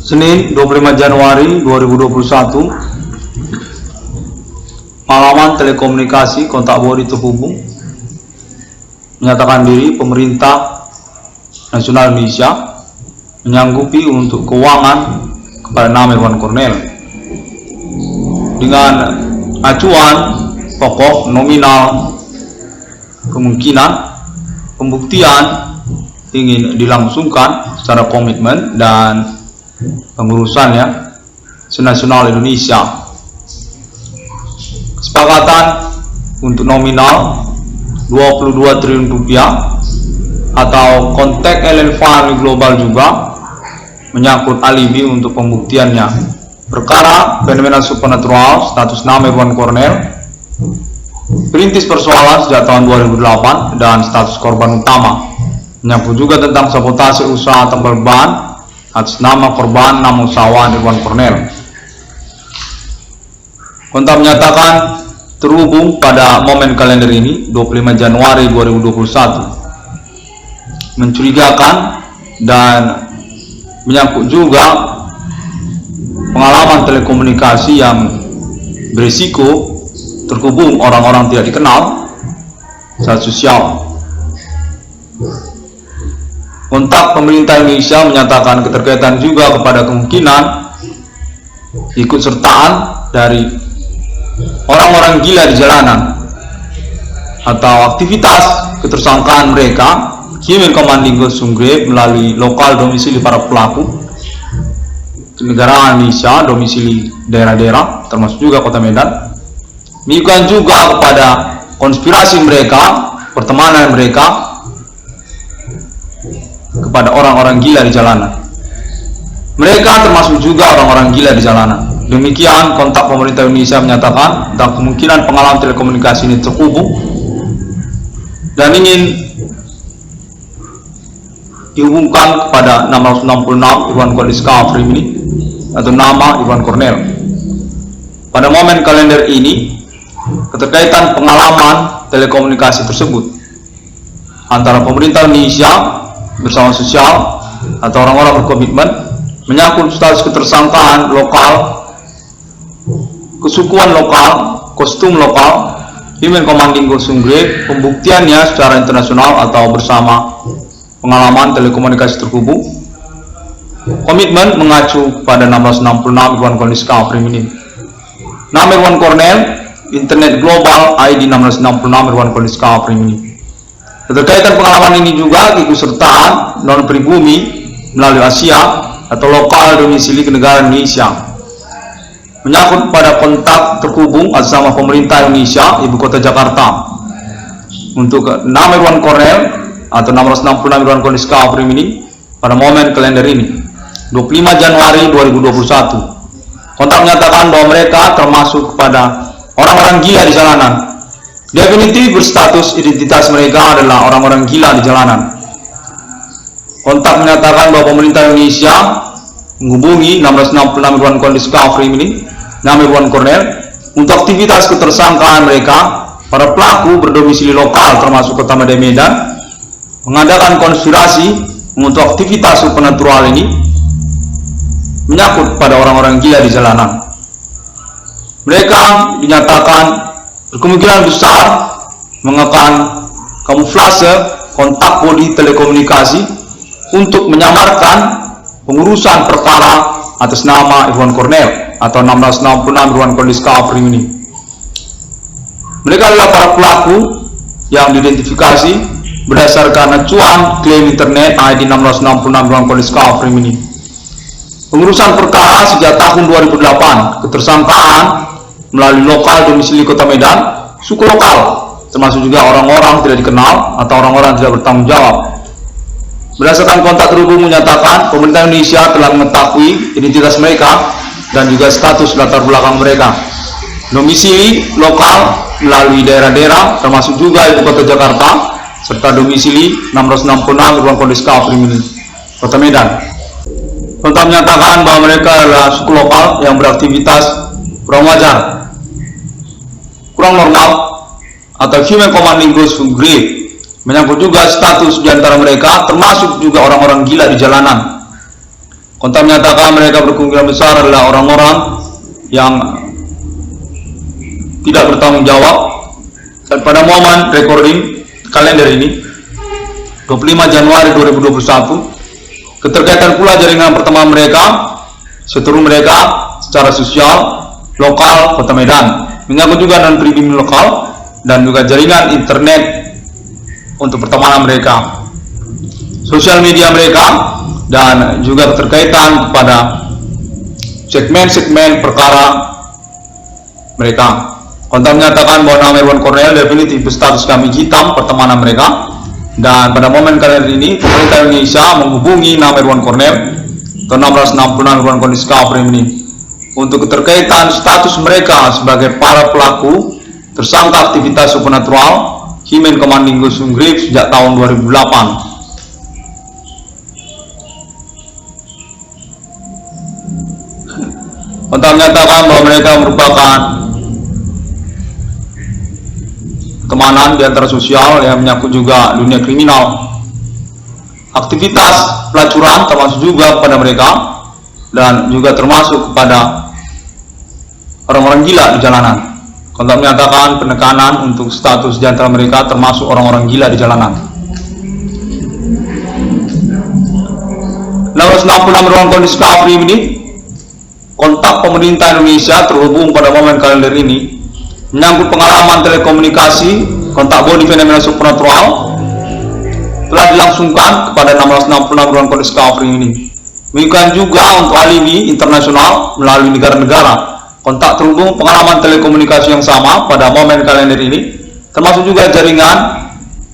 Senin 25 Januari 2021, Pengalaman Telekomunikasi Kontak Bodi terhubung menyatakan diri pemerintah nasional Indonesia menyanggupi untuk keuangan kepada nama Iwan Cornell dengan acuan pokok nominal kemungkinan pembuktian ingin dilangsungkan secara komitmen dan pengurusannya senasional Indonesia. Kesepakatan untuk nominal 22 triliun rupiah atau kontak Elevani Global juga menyangkut alibi untuk pembuktiannya. Perkara fenomena supernatural status nama Iwan Cornell, perintis persoalan sejak tahun 2008 dan status korban utama. Menyangkut juga tentang sabotase usaha tambal ban atas nama korban nama usahawan Iwan Cornell. Kontak menyatakan terhubung pada momen kalender ini 25 Januari 2021 mencurigakan dan menyangkut juga pengalaman telekomunikasi yang berisiko terhubung orang-orang tidak dikenal saat sosial. Kontak pemerintah Indonesia menyatakan keterkaitan juga kepada kemungkinan ikut sertaan dari orang-orang gila di jalanan atau aktivitas ketersangkaan mereka Human Commanding Sunggrep melalui lokal domisili para pelaku kenegaraan Indonesia, domisili daerah-daerah termasuk juga Kota Medan, menunjukkan juga kepada konspirasi mereka, pertemanan mereka kepada orang-orang gila di jalanan. Mereka termasuk juga orang-orang gila di jalanan. Demikian kontak pemerintah Indonesia menyatakan tentang kemungkinan pengalaman telekomunikasi ini terhubung dan ingin dihubungkan kepada 666 Iwan Discovery ini atau nama Iwan Cornell. Pada momen kalender ini, keterkaitan pengalaman telekomunikasi tersebut antara pemerintah Indonesia bersama sosial atau orang-orang berkomitmen menyangkut status ketersangkaan lokal, kesukuan lokal, kostum lokal, Human Commanding Sunggrep, pembuktiannya secara internasional atau bersama pengalaman telekomunikasi terhubung, komitmen mengacu pada 1666 Iwan Discovery ini. Nama Iwan Cornell, Internet Global ID 1666 Iwan Discovery ini. Keterkaitan pengalaman ini juga keikutsertaan non pribumi melalui Asia atau lokal domisili kenegaraan Indonesia. Menyangkut pada kontak terhubung atas nama pemerintah Indonesia, Ibu Kota Jakarta. Untuk nama Iwan Cornell atau 666 Iwan Discovery ini pada momen kalender ini 25 Januari 2021. Kontak menyatakan bahwa mereka termasuk kepada orang-orang gila di jalanan. Definitif berstatus identitas mereka adalah orang-orang gila di jalanan. Kontak menyatakan bahwa pemerintah Indonesia menghubungi 666 Iwan Discovery ini, nama Iwan Cornell, untuk aktivitas ketersangkaan mereka, para pelaku berdomisili lokal termasuk Kota Medan, mengadakan konspirasi untuk aktivitas supernatural ini, menyangkut pada orang-orang gila di jalanan. Mereka dinyatakan berkemungkinan besar menggunakan kamuflase kontak bodi telekomunikasi untuk menyamarkan pengurusan perkara atas nama Iwan Cornell atau 1666 Iwan Discovery ini. Mereka adalah para pelaku yang diidentifikasi berdasarkan acuan klaim internet ID 1666 Iwan Discovery ini. Pengurusan perkara sejak tahun 2008, ketersangkaan melalui lokal domisili Kota Medan, suku lokal, termasuk juga orang-orang tidak dikenal atau orang-orang tidak bertanggung jawab. Berdasarkan kontak terhubung menyatakan pemerintah Indonesia telah mengetahui identitas mereka dan juga status latar belakang mereka. Domisili lokal melalui daerah-daerah termasuk juga Ibu Kota Jakarta serta domisili 666 Iwan Discovery Kota Medan. Kontak menyatakan bahwa mereka adalah suku lokal yang beraktivitas kurang wajar, kurang normal atau Human Commanding Sunggrep. Menyangkut juga status di antara mereka termasuk juga orang-orang gila di jalanan. Kontak menyatakan mereka berkemungkinan besar adalah orang-orang yang tidak bertanggung jawab. Dan pada momen recording kalender ini 25 Januari 2021, keterkaitan pula jaringan pertemanan mereka, seteru mereka secara sosial lokal Kota Medan, menyangkut juga dengan pribumi lokal dan juga jaringan internet untuk pertemanan mereka, sosial media mereka, dan juga keterkaitan kepada segmen-segmen perkara mereka. Kontak menyatakan bahwa nama Irwan Cornel definitif berstatus kami hitam pertemanan mereka, dan pada momen kali ini pemerintah Indonesia menghubungi nama Irwan Cornel ke 1666 Irwan Cornel Discovery ini untuk keterkaitan status mereka sebagai para pelaku tersangka aktivitas supernatural Human Commanding Ghost Grave sejak tahun 2008. Kontak menyatakan bahwa mereka merupakan temanan di antara sosial yang menyangkut juga dunia kriminal, aktivitas pelacuran termasuk juga kepada mereka, dan juga termasuk kepada orang-orang gila di jalanan. Kontak menyatakan penekanan untuk status di antara mereka termasuk orang-orang gila di jalanan. 666 ruang kondisi Discovery ini, kontak pemerintah Indonesia terhubung pada momen kalender ini menyangkut pengalaman telekomunikasi kontak body fenomena supernatural telah dilangsungkan kepada 1666 ruang kondisi Discovery ini. Demikian juga untuk alibi internasional melalui negara-negara, kontak terhubung pengalaman telekomunikasi yang sama pada momen kalender ini, termasuk juga jaringan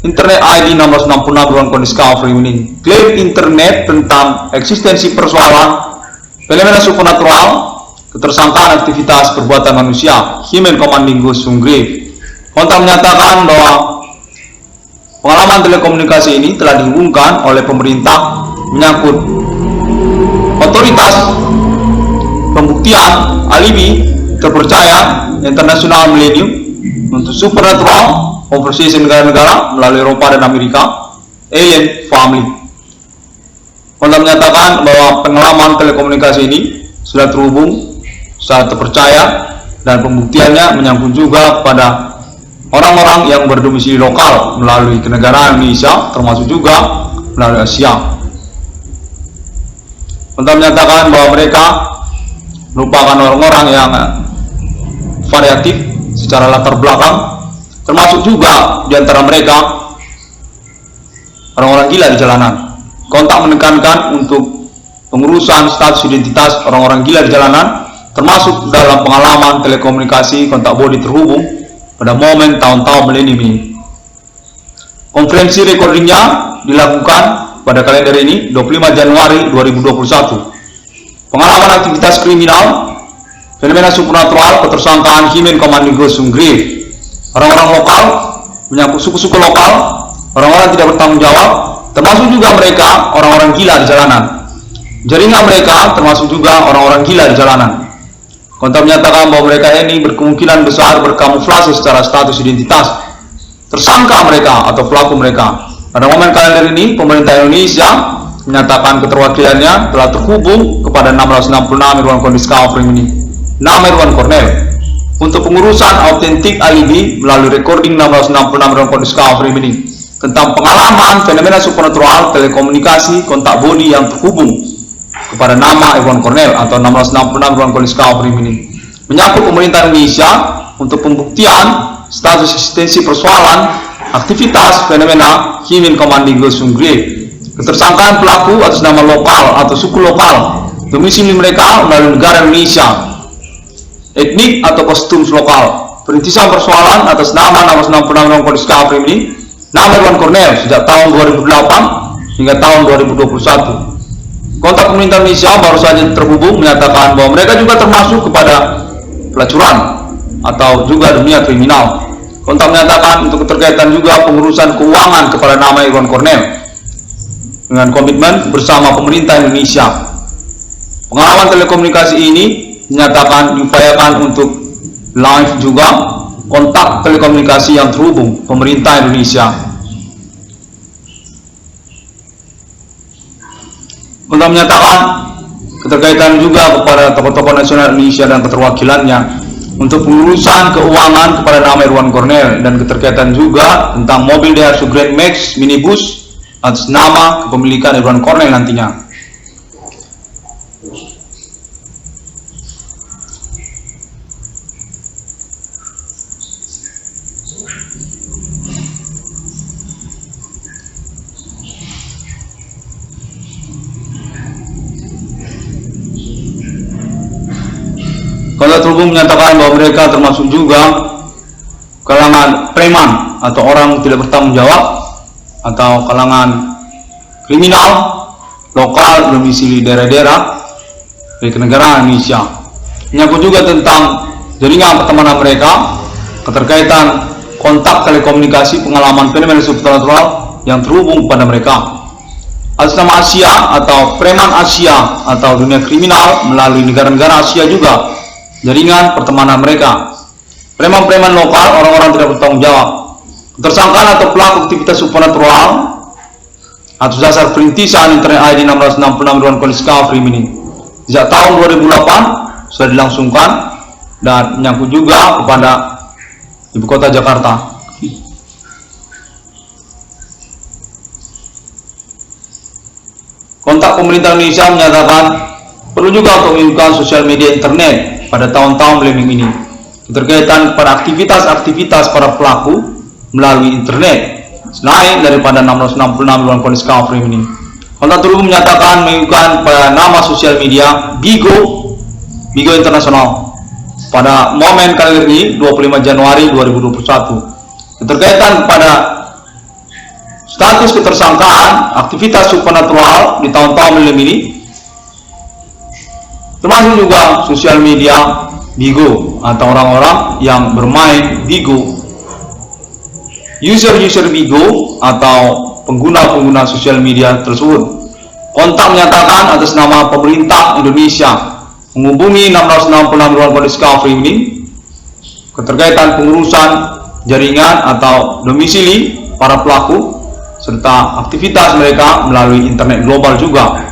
internet ID 1666 ruang kondisi Discovery ini. Klaim internet tentang eksistensi persoalan fenomena supernatural, ketersangkaan aktivitas perbuatan manusia, Human Commanding Ghost Grave. Kontak menyatakan bahwa pengalaman telekomunikasi ini telah dihubungkan oleh pemerintah menyangkut otoritas pembuktian alibi terpercaya internasional milenium untuk supernatural conversation negara-negara melalui Eropa dan Amerika, alien family. Kontak menyatakan bahwa pengalaman telekomunikasi ini sudah terhubung secara terpercaya dan pembuktiannya menyangkut juga pada orang-orang yang berdomisili lokal melalui kenegaraan Indonesia, termasuk juga melalui Asia. Kontak menyatakan bahwa mereka merupakan orang-orang yang variatif secara latar belakang, termasuk juga di antara mereka orang-orang gila di jalanan. Kontak menekankan untuk pengurusan status identitas orang-orang gila di jalanan, termasuk dalam pengalaman telekomunikasi kontak body terhubung pada momen tahun-tahun milenium ini. Konferensi recordingnya dilakukan pada kalender ini 25 Januari 2021. Pengalaman aktivitas kriminal, fenomena supernatural, ketersangkaan Human Commanding Ghost Grave, orang-orang lokal, menyangkut suku-suku lokal, orang-orang tidak bertanggung jawab, termasuk juga mereka orang-orang gila di jalanan. Jaringan mereka termasuk juga orang-orang gila di jalanan. Kontak menyatakan bahwa mereka ini berkemungkinan besar berkamuflase secara status identitas tersangka mereka atau pelaku mereka. Pada momen kalender ini, pemerintah Indonesia menyatakan keterwakilannya telah terhubung kepada 666 Irwan Cornel Discovery ini, nama Irwan Cornel, untuk pengurusan autentik alibi melalui recording 666 Irwan Cornel Discovery ini tentang pengalaman fenomena supernatural telekomunikasi kontak body yang terhubung kepada nama Irwan Cornel atau 1666 Irwan Cornel Discovery ini, menyangkut pemerintah Indonesia untuk pembuktian status eksistensi persoalan aktivitas fenomena Human Commanding Ghost Grave, ketersangkaan pelaku atas nama lokal atau suku lokal, domisili mereka melalui negara Indonesia, etnik atau kostum lokal, perintisan persoalan atas nama 1666 Irwan Cornel Discovery ini, nama Irwan Cornel sejak tahun 2008 hingga tahun 2021. Kontak pemerintah Indonesia baru saja terhubung menyatakan bahwa mereka juga termasuk kepada pelacuran atau juga dunia kriminal. Kontak menyatakan untuk keterkaitan juga pengurusan keuangan kepada nama Irwan Cornel dengan komitmen bersama pemerintah Indonesia. Pengalaman telekomunikasi ini dinyatakan diupayakan untuk live juga kontak telekomunikasi yang terhubung pemerintah Indonesia. Kontak menyatakan keterkaitan juga kepada tokoh-tokoh nasional Indonesia dan keterwakilannya untuk pengurusan keuangan kepada nama Irwan Cornel, dan keterkaitan juga tentang mobil Daihatsu Grand Max minibus atas nama kepemilikan Irwan Cornel nantinya. Kalau terhubung menyatakan bahwa mereka termasuk juga kalangan preman atau orang tidak bertanggung jawab atau kalangan kriminal lokal domisili daerah-daerah dari kenegaraan Indonesia. Menyangkut juga tentang jaringan pertemanan mereka, keterkaitan kontak telekomunikasi, pengalaman fenomena supernatural yang terhubung pada mereka. Atas nama Asia atau preman Asia atau dunia kriminal melalui negara-negara Asia juga, jaringan pertemanan mereka. Preman-preman lokal, orang-orang tidak bertanggung jawab, tersangkaan atau pelaku aktivitas supernatural atas dasar perintisan internet ID 666 Irwan Cornel Discovery ini sejak tahun 2008 sudah dilangsungkan dan menyangkut juga kepada ibu kota Jakarta. Kontak pemerintah Indonesia menyatakan perlu juga untuk menggunakan sosial media internet pada tahun-tahun milenium ini, keterkaitan pada aktivitas-aktivitas para pelaku melalui internet selain daripada 666 Irwan Cornel Discovery ini. Kontak terhubung menyatakan menggunakan pada nama sosial media Bigo Internasional pada momen kali ini 25 Januari 2021, keterkaitan pada status ketersangkaan aktivitas supernatural di tahun-tahun milenium ini, termasuk juga sosial media Bigo atau orang-orang yang bermain Bigo, user Bigo atau pengguna sosial media tersebut. Kontak menyatakan atas nama pemerintah Indonesia menghubungi 666 Irwan Cornel Discovery ini, keterkaitan pengurusan jaringan atau domisili para pelaku serta aktivitas mereka melalui internet global juga.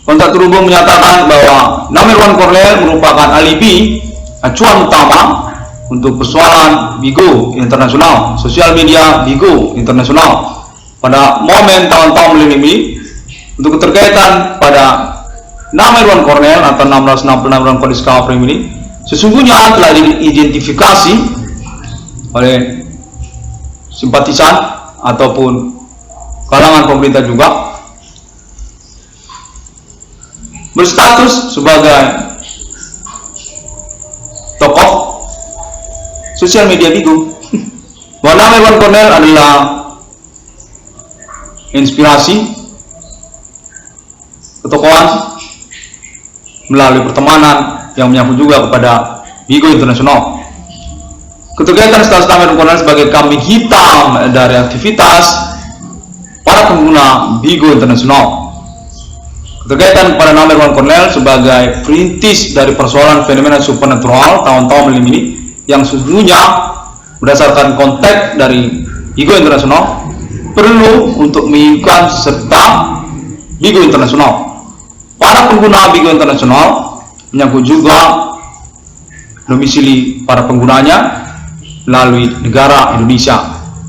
Kontak terhubung menyatakan bahwa nama Irwan Cornel merupakan alibi acuan utama untuk persoalan Bigo Internasional, sosial media Bigo Internasional pada momen tahun-tahun milenium ini, untuk keterkaitan pada nama Irwan Cornel atau 666 Irwan Cornel Discovery ini sesungguhnya telah diidentifikasi oleh simpatisan ataupun kalangan pemerintah juga, berstatus sebagai tokoh sosial media Bigo. Bahwa nama Irwan Cornel adalah inspirasi ketokohan melalui pertemanan yang menyangkut juga kepada Bigo Internasional. Keterkaitan status nama Irwan Cornel sebagai kambing hitam dari aktivitas para pengguna Bigo Internasional. Keterkaitan pada nama Irwan Cornel sebagai perintis dari persoalan fenomena supernatural tahun-tahun milenium ini yang sesungguhnya berdasarkan konteks dari Bigo Internasional perlu untuk menginginkan serta Bigo Internasional. Para pengguna Bigo Internasional menyangkut juga domisili para penggunanya melalui negara Indonesia.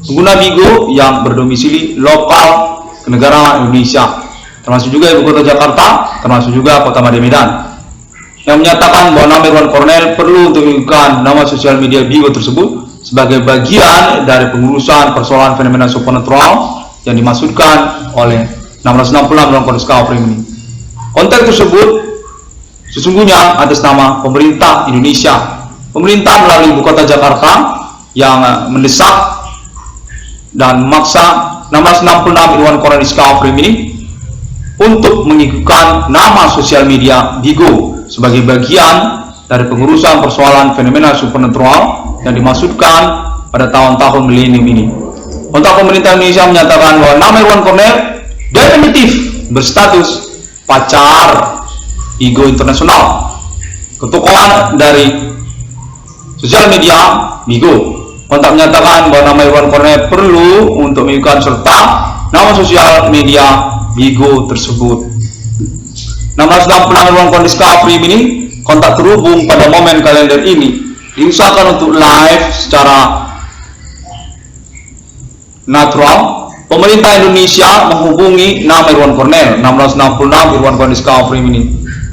Pengguna Bigo yang berdomisili lokal kenegaraan Indonesia, termasuk juga ibu kota Jakarta, termasuk juga kota Medan, yang menyatakan bahwa nama Irwan Cornel perlu untuk menggunakan nama sosial media Bigo tersebut sebagai bagian dari pengurusan persoalan fenomena supernatural yang dimaksudkan oleh 666 Irwan Cornel Discovery ini. Konteks tersebut sesungguhnya atas nama pemerintah Indonesia, pemerintah melalui ibu kota Jakarta yang mendesak dan memaksa 666 Irwan Cornel Discovery ini untuk mengikutkan nama sosial media Bigo sebagai bagian dari pengurusan persoalan fenomena supernatural yang dimaksudkan pada tahun-tahun milenium ini. Untuk pemerintah Indonesia menyatakan bahwa nama Irwan Cornel definitif berstatus pacar Bigo Internasional. Ketokohan dari Sosial media Bigo. Kontak menyatakan bahwa nama Irwan Cornel perlu untuk mengikutkan serta nama sosial media Bigo tersebut. 666 Irwan Cornel Discovery ini kontak terhubung pada momen kalender ini diusahakan untuk live secara natural. Pemerintah Indonesia menghubungi nama Irwan Cornel 666 Irwan Cornel Discovery ini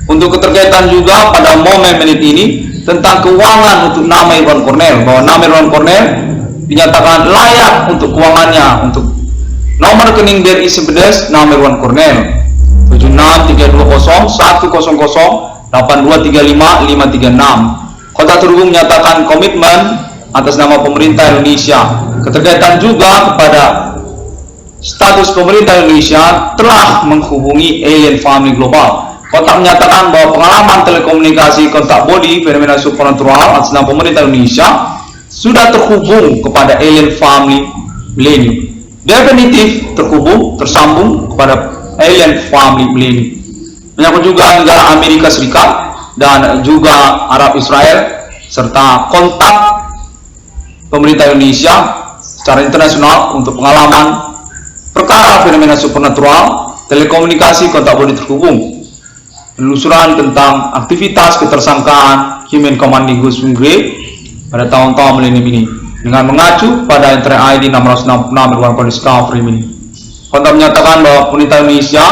untuk keterkaitan juga pada momen menit ini tentang keuangan untuk nama Irwan Cornel, bahwa nama Irwan Cornel dinyatakan layak untuk keuangannya. Untuk nomor rekening BRI Sebedes nama Irwan Cornel 76320108235536. Kontak terhubung menyatakan komitmen atas nama pemerintah Indonesia. Keterkaitan juga kepada status pemerintah Indonesia telah menghubungi Alien Family Global. Kontak menyatakan bahwa pengalaman telekomunikasi kontak body fenomena supernatural atas nama pemerintah Indonesia sudah terhubung kepada Alien Family Millennium. Definitif terhubung, tersambung kepada Alien Family Millennium. Menyangkut juga negara Amerika Serikat dan juga Arab Israel, serta kontak pemerintah Indonesia secara internasional untuk pengalaman perkara fenomena supernatural telekomunikasi kontak body terhubung. Penelusuran tentang aktivitas ketersangkaan Human Commanding Ghost Grade pada tahun-tahun milenium ini dengan mengacu pada Internet ID 666 Irwan Cornel Discovery ini. Kontak menyatakan bahwa pemerintah Indonesia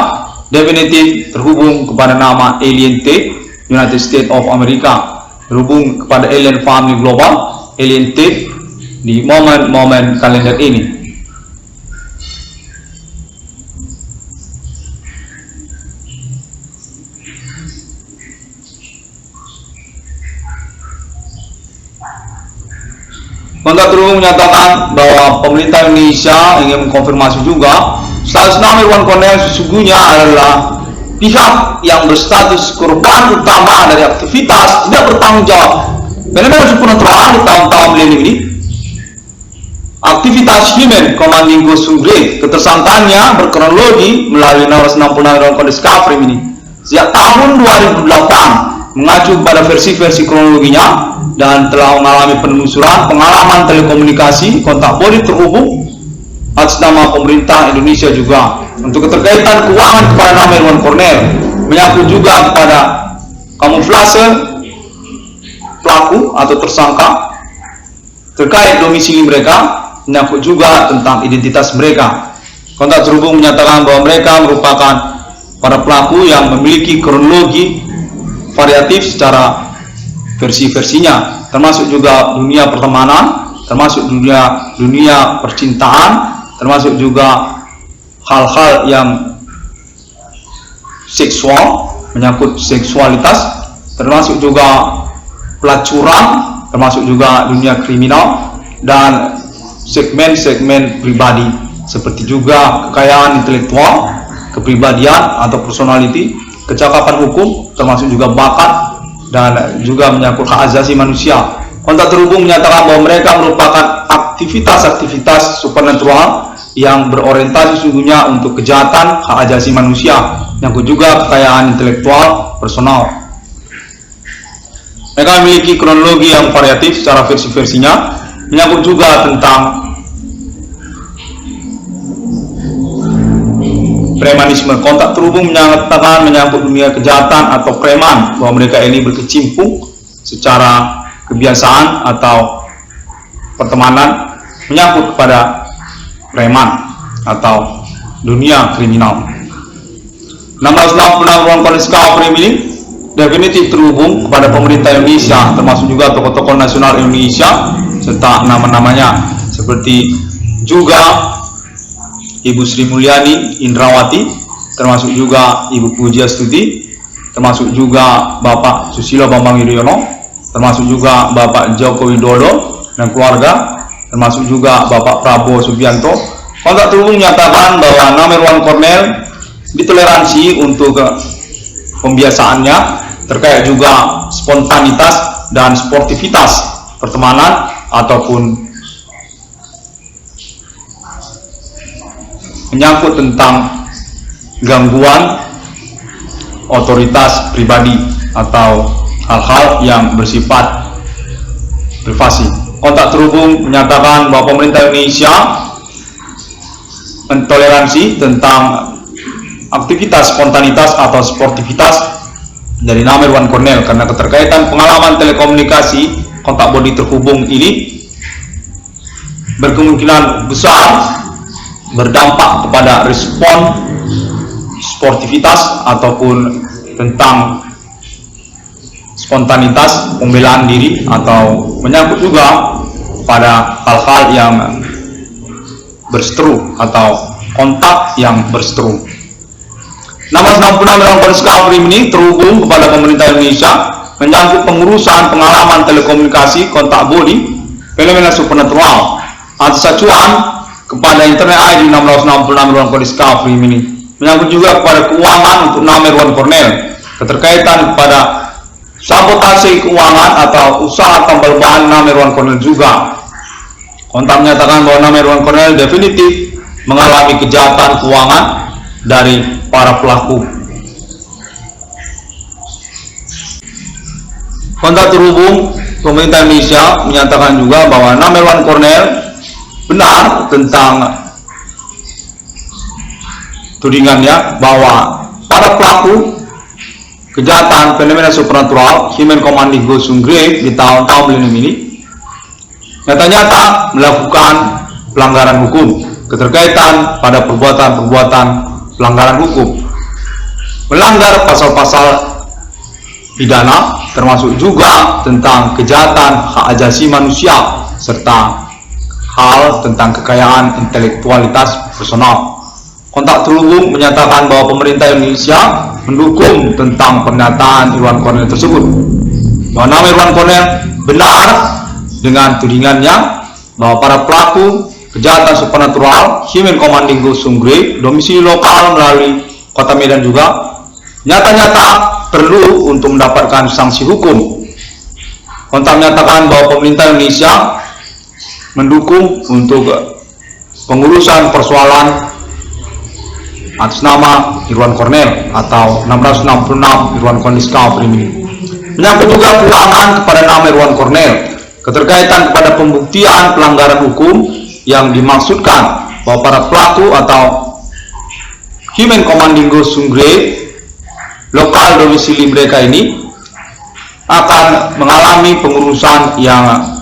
definitif terhubung kepada nama Alien T United States of America, terhubung kepada Alien Family Global Alien T di momen-momen kalender ini. Kontak terhubung menyatakan bahwa pemerintah Indonesia ingin mengkonfirmasi juga status nama Irwan Cornel sesungguhnya adalah pihak yang berstatus korban utama dari aktivitas tidak bertanggung jawab fenomena supernatural di tahun-tahun milenium ini. Aktivitas Human Commanding Ghost Grade ketersangkaannya berkronologi melalui 666 Irwan Cornel Discovery ini sejak tahun 2008 mengacu pada versi-versi kronologinya dan telah mengalami penelusuran pengalaman telekomunikasi kontak body terhubung atas nama pemerintah Indonesia juga untuk keterkaitan keuangan kepada nama Irwan Cornel, menyangkut juga kepada kamuflase pelaku atau tersangka terkait domisili mereka, menyangkut juga tentang identitas mereka. Kontak terhubung menyatakan bahwa mereka merupakan para pelaku yang memiliki kronologi variatif secara versi-versinya, termasuk juga dunia pertemanan, termasuk dunia percintaan, termasuk juga hal-hal yang seksual, menyangkut seksualitas, termasuk juga pelacuran, termasuk juga dunia kriminal, dan segmen-segmen pribadi, seperti juga kekayaan intelektual, kepribadian atau personality, kecakapan hukum, termasuk juga bakat, dan juga menyangkut hak asasi manusia. Kontak terhubung menyatakan bahwa mereka merupakan aktivitas-aktivitas supernatural yang berorientasi sesungguhnya untuk kejahatan hak asasi manusia, menyangkut juga kekayaan intelektual personal. Mereka memiliki kronologi yang variatif secara versi-versinya, menyangkut juga tentang premanisme. Kontak terhubung menyatakan menyangkut dunia kejahatan atau preman, bahwa mereka ini berkecimpung secara kebiasaan atau pertemanan menyangkut kepada preman atau dunia kriminal. 666 Irwan Cornel Discovery ini definitif terhubung kepada pemerintah Indonesia, termasuk juga tokoh-tokoh nasional Indonesia serta nama-namanya seperti juga Ibu Sri Mulyani Indrawati, termasuk juga Ibu Pujiastuti, termasuk juga Bapak Susilo Bambang Yudhoyono, termasuk juga Bapak Joko Widodo dan keluarga, termasuk juga Bapak Prabowo Subianto. Kontak terhubung menyatakan bahwa nama Irwan Cornel ditoleransi untuk pembiasaannya terkait juga spontanitas dan sportivitas pertemanan ataupun menyangkut tentang gangguan otoritas pribadi atau hal-hal yang bersifat privasi. Kontak terhubung menyatakan bahwa pemerintah Indonesia mentoleransi tentang aktivitas spontanitas atau sportivitas dari nama Irwan Cornel karena keterkaitan pengalaman telekomunikasi kontak body terhubung ini berkemungkinan besar berdampak kepada respon sportivitas ataupun tentang spontanitas pembelaan diri atau menyangkut juga pada hal-hal yang berseteru atau kontak yang berseteru. Nomor 66 dalam Discovery ini terhubung kepada pemerintah Indonesia menyangkut pengurusan pengalaman telekomunikasi kontak body fenomena supernatural atas acuan kepada Internet ID 1666 dalam Discovery ini menyangkut juga kepada keuangan untuk nama Irwan Cornel, keterkaitan kepada sabotase keuangan atau usaha tambal ban nama Irwan Cornel juga. Kontak menyatakan bahwa nama Irwan Cornel definitif mengalami kejahatan keuangan dari para pelaku. Kontak terhubung pemerintah Indonesia menyatakan juga bahwa nama Irwan Cornel benar tentang tudingannya bahwa para pelaku kejahatan fenomena supernatural human commanding ghost grave di tahun-tahun milenium ini nyata-nyata melakukan pelanggaran hukum, keterkaitan pada perbuatan-perbuatan pelanggaran hukum, melanggar pasal-pasal pidana termasuk juga tentang kejahatan hak asasi manusia serta hal tentang kekayaan intelektualitas personal. Kontak terhubung menyatakan bahwa pemerintah Indonesia mendukung tentang pernyataan Irwan Cornel tersebut, bahwa nama Irwan Cornel benar dengan tudingannya bahwa para pelaku kejahatan supernatural human commanding ghost grave domisili lokal melalui Kota Medan juga nyata-nyata perlu untuk mendapatkan sanksi hukum. Kontak menyatakan bahwa pemerintah Indonesia mendukung untuk pengurusan persoalan atas nama Irwan Cornel atau 666 Irwan Cornel Discovery ini menyangkut juga keuangan kepada nama Irwan Cornel, keterkaitan kepada pembuktian pelanggaran hukum yang dimaksudkan bahwa para pelaku atau human commanding ghost grave lokal domisili mereka ini akan mengalami pengurusan yang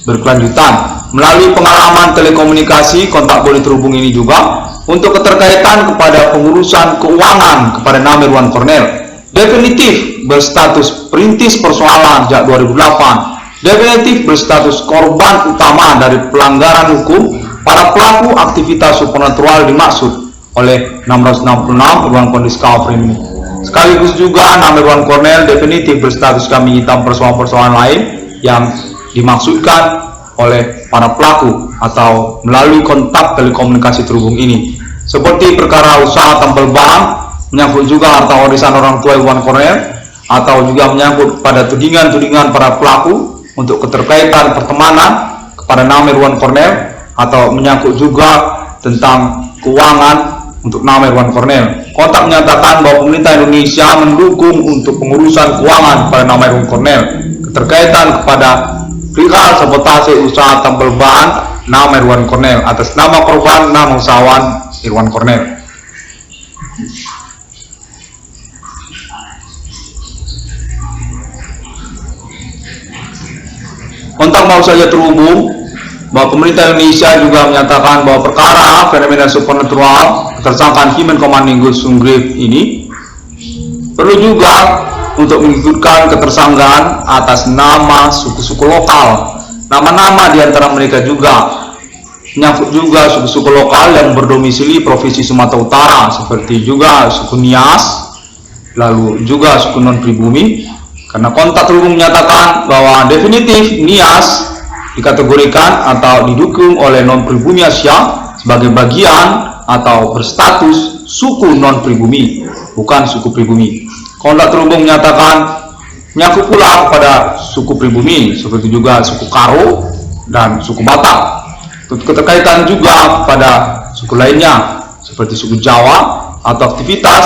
berkelanjutan melalui pengalaman telekomunikasi kontak body terhubung ini juga untuk keterkaitan kepada pengurusan keuangan kepada nama Irwan Cornel definitif berstatus perintis persoalan sejak 2008, definitif berstatus korban utama dari pelanggaran hukum para pelaku aktivitas supernatural dimaksud oleh 666 Irwan Cornel Discovery ini. Sekaligus juga nama Irwan Cornel definitif berstatus kambing hitam persoalan-persoalan lain yang dimaksudkan oleh para pelaku atau melalui kontak telekomunikasi terhubung ini, seperti perkara usaha tambal ban, menyangkut juga harta warisan orang tua Irwan Cornel, atau juga menyangkut pada tudingan-tudingan para pelaku untuk keterkaitan pertemanan kepada nama Irwan Cornel, atau menyangkut juga tentang keuangan untuk nama Irwan Cornel. Kontak menyatakan bahwa pemerintah Indonesia mendukung untuk pengurusan keuangan pada nama Irwan Cornel, keterkaitan kepada perihal sabotase usaha tambal ban nama Irwan Cornel atas nama korban nama usahawan Irwan Cornel. Kontak mau saja terhubung bahwa pemerintah Indonesia juga menyatakan bahwa perkara fenomena supernatural tersangka human commanding ghost grave ini perlu juga untuk mengikutkan ketersangkaan atas nama suku-suku lokal. Nama-nama di antara mereka juga menyangkut juga suku-suku lokal yang berdomisili Provinsi Sumatera Utara, seperti juga suku Nias, lalu juga suku non-pribumi. Karena kontak terhubung menyatakan bahwa definitif Nias dikategorikan atau didukung oleh non-pribumi Asia sebagai bagian atau berstatus suku non-pribumi, bukan suku pribumi. Kontak terhubung menyatakan menyangkut pula kepada suku pribumi seperti juga suku Karo dan suku Batak. Keterkaitan juga pada suku lainnya seperti suku Jawa atau aktivitas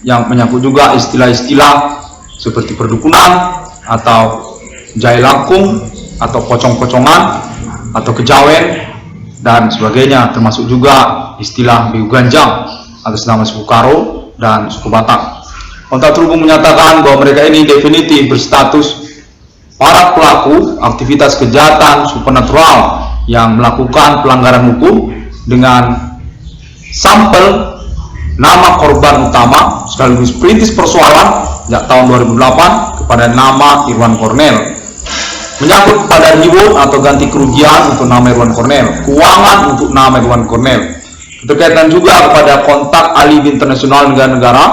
yang menyangkut juga istilah-istilah seperti perdukunan atau jailangkung atau pocong-pocongan atau kejawen dan sebagainya, termasuk juga istilah Biu Ganjang atas nama suku Karo dan suku Batak. Kontak terhubung menyatakan bahwa mereka ini definitif berstatus para pelaku aktivitas kejahatan supernatural yang melakukan pelanggaran hukum dengan sampel nama korban utama sekaligus perintis persoalan sejak tahun 2008 kepada nama Irwan Cornel, menyangkut kepada reward atau ganti kerugian untuk nama Irwan Cornel, keuangan untuk nama Irwan Cornel, keterkaitan juga kepada kontak alibi internasional negara-negara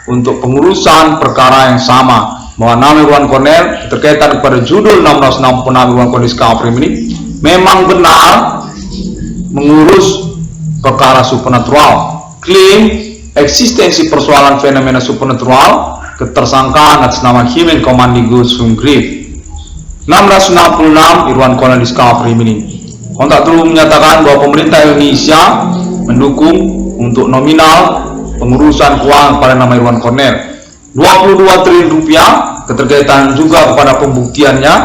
untuk pengurusan perkara yang sama, bahwa nama Irwan Cornel keterkaitan kepada judul 666 Irwan Cornel Discovery ini memang benar mengurus perkara supernatural, klaim eksistensi persoalan fenomena supernatural, ketersangkaan atas nama Himen Komandigo Sunggrif 666 Irwan Cornel Discovery ini. Kontak terhubung menyatakan bahwa pemerintah Indonesia mendukung untuk nominal pengurusan keuangan pada nama Irwan Cornel 22 triliun rupiah, keterkaitan juga kepada pembuktiannya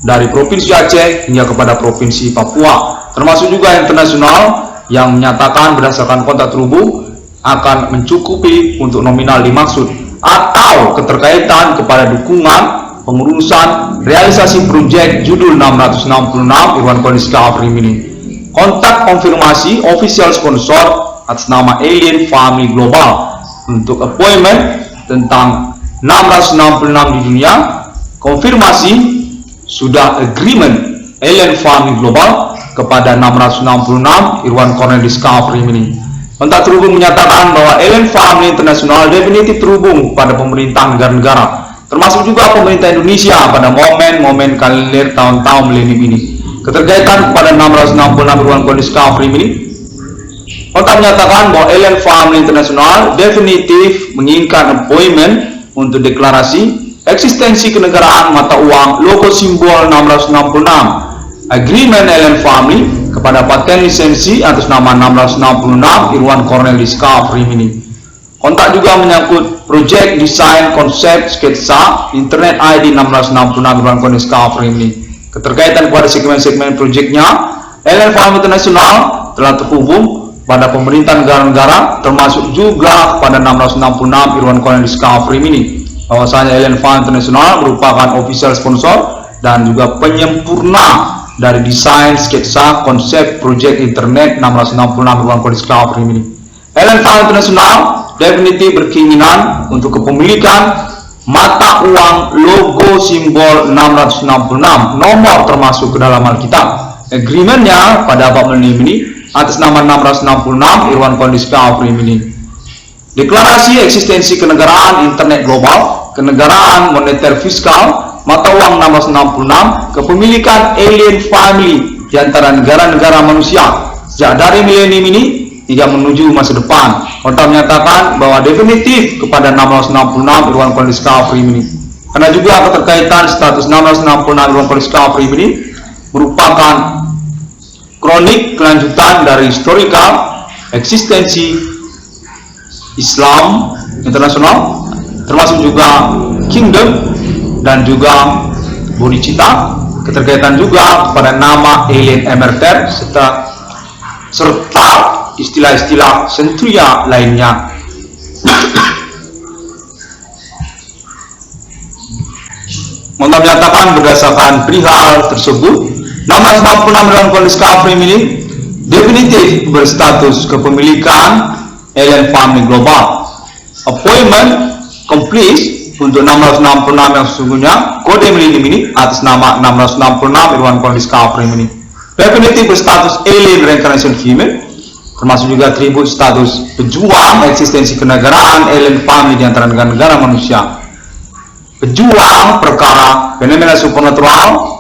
dari Provinsi Aceh hingga kepada Provinsi Papua, termasuk juga internasional yang menyatakan berdasarkan kontak terhubung akan mencukupi untuk nominal dimaksud, atau keterkaitan kepada dukungan pengurusan realisasi proyek judul 666 Irwan Cornel Discovery ini. Kontak konfirmasi official sponsor atas nama Alien Family Global untuk appointment tentang 666 di dunia. Konfirmasi sudah agreement Alien Family Global kepada 666 Irwan Cornel Discovery ini. Kontak terhubung menyatakan bahwa Alien Family Internasional definitif terhubung pada pemerintah negara-negara, termasuk juga pemerintah Indonesia pada momen-momen kalender tahun-tahun milenium ini. Keterkaitan kepada 666 Irwan Cornel Discovery ini, kontak menyatakan bahwa Alien Family Internasional definitif menginginkan appointment untuk deklarasi eksistensi kenegaraan mata uang logo simbol 666, agreement Alien Family kepada paten lisensi atas nama 666 Irwan Cornel Discovery ini. Kontak juga menyangkut proyek desain konsep sketsa internet ID 666 Irwan Cornel Discovery ini. Keterkaitan pada segmen-segmen proyeknya, Alien Family Internasional telah terhubung pada pemerintah negara-negara, termasuk juga pada 666 Irwan Cornel Discovery ini. Bahwasanya Alien Family Internasional merupakan official sponsor dan juga penyempurna dari desain sketsa konsep proyek internet 666 Irwan Cornel Discovery ini. Alien Family Internasional definitif berkeinginan untuk kepemilikan mata uang logo simbol 666 nomor termasuk ke dalam Alkitab. Agreementnya pada abad milenium ini atas nama 666 Irwan Cornel Discovery ini. Deklarasi eksistensi kenegaraan internet global, kenegaraan moneter fiskal, mata uang 666, kepemilikan Alien Family di antara negara-negara manusia sejak dari milenium ini hingga menuju masa depan. Kontak menyatakan bahwa definitif kepada 666 Irwan Cornel Discovery ini. Karena juga keterkaitan status 666 Irwan Cornel Discovery ini merupakan kronik kelanjutan dari historical eksistensi Islam internasional, termasuk juga Kingdom dan juga Bodhicitta, keterkaitan juga pada nama Alien Emerter serta istilah-istilah sentuya lainnya. Kontak menyatakan berdasarkan perihal tersebut, 666 Irwan Cornel Discovery ini definitif berstatus kepemilikan Alien Family Global. Appointment complete untuk 666 yang sesungguhnya kode milenium ini atas nama 666 Irwan Cornel Discovery ini definitif berstatus Alien Reincarnation Human, termasuk juga atribut status pejuang eksistensi kenegaraan Alien Family di antara negara-negara manusia, pejuang perkara fenomena supernatural,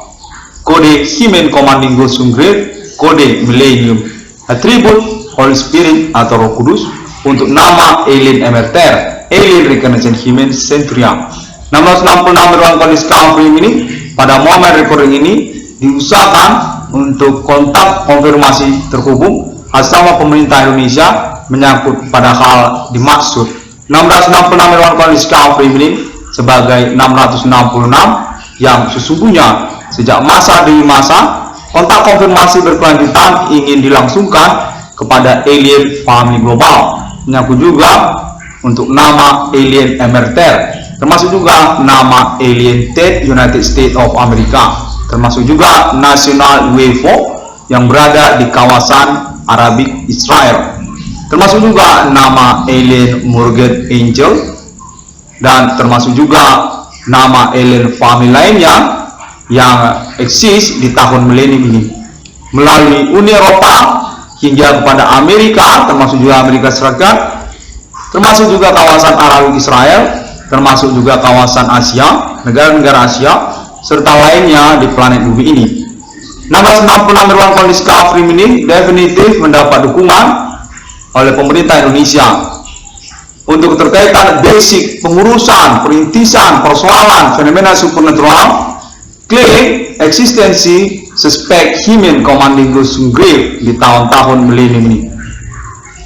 kode Himen Komandigo Sunggrif, kode milenium, atribut Holy Spirit atau Roh Kudus untuk nama Alien Emerter, Alien Reincarnation Human Centuria. 666 Irwan Cornel Discovery ini pada momen recording ini diusahakan untuk kontak konfirmasi terhubung atas nama pemerintah Indonesia menyangkut pada hal dimaksud. 666 Irwan Cornel Discovery ini sebagai 666 yang sesungguhnya Sejak masa demi masa, kontak konfirmasi berkelanjutan ingin dilangsungkan kepada alien family global, menyangkut juga untuk nama alien emerter, termasuk juga nama alien TED United States of America, termasuk juga nasional UFO yang berada di kawasan Arabik Israel, termasuk juga nama alien Morgan Angel, dan termasuk juga nama alien family lainnya yang eksis di tahun milenium ini, melalui Uni Eropa hingga kepada Amerika, termasuk juga Amerika Serikat, termasuk juga kawasan Arabik Israel, termasuk juga kawasan Asia, negara-negara Asia, serta lainnya di planet bumi ini. 1666 ruang discovery ini definitif mendapat dukungan oleh pemerintah Indonesia untuk keterkaitan basic pengurusan, perintisan, persoalan fenomena supernatural, klaim eksistensi suspek human commanding Ghost Grave di tahun-tahun milenium ini.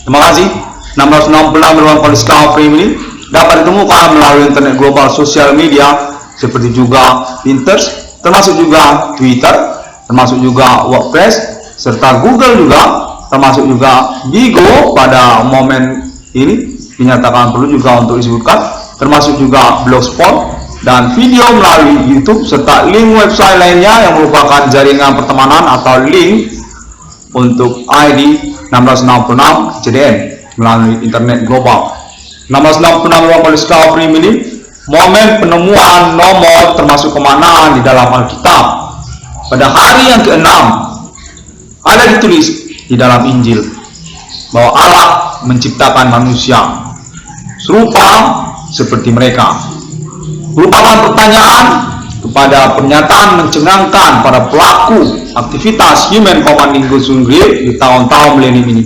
Terima kasih. 1666 ruang discovery ini dapat ditemukan melalui internet global, sosial media seperti juga Pinterest, termasuk juga Twitter, termasuk juga WordPress, serta Google juga, termasuk juga Bigo pada momen ini dinyatakan perlu juga untuk disebutkan, termasuk juga Blogspot, dan video melalui YouTube, serta link website lainnya yang merupakan jaringan pertemanan atau link untuk ID 1666 CDN melalui internet global. 1666 ruang discovery ini momen penemuan nomor termasuk kemanaan di dalam Alkitab pada hari yang ke-6 ada ditulis di dalam Injil bahwa Allah menciptakan manusia serupa seperti mereka. Merupakan pertanyaan kepada pernyataan mencengangkan para pelaku aktivitas human commanding Ghost Grave di tahun-tahun milenium ini,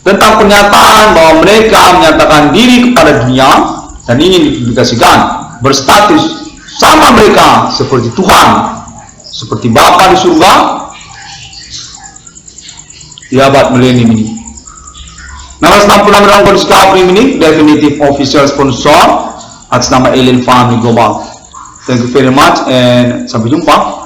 tentang pernyataan bahwa mereka menyatakan diri kepada dunia dan ingin dipublikasikan, berstatus sama mereka seperti Tuhan, seperti Bapa di surga di abad milenium ini. 1666 ruang discovery ini definitive official sponsor atas nama Alien Family Global. Thank you very much and sampai jumpa.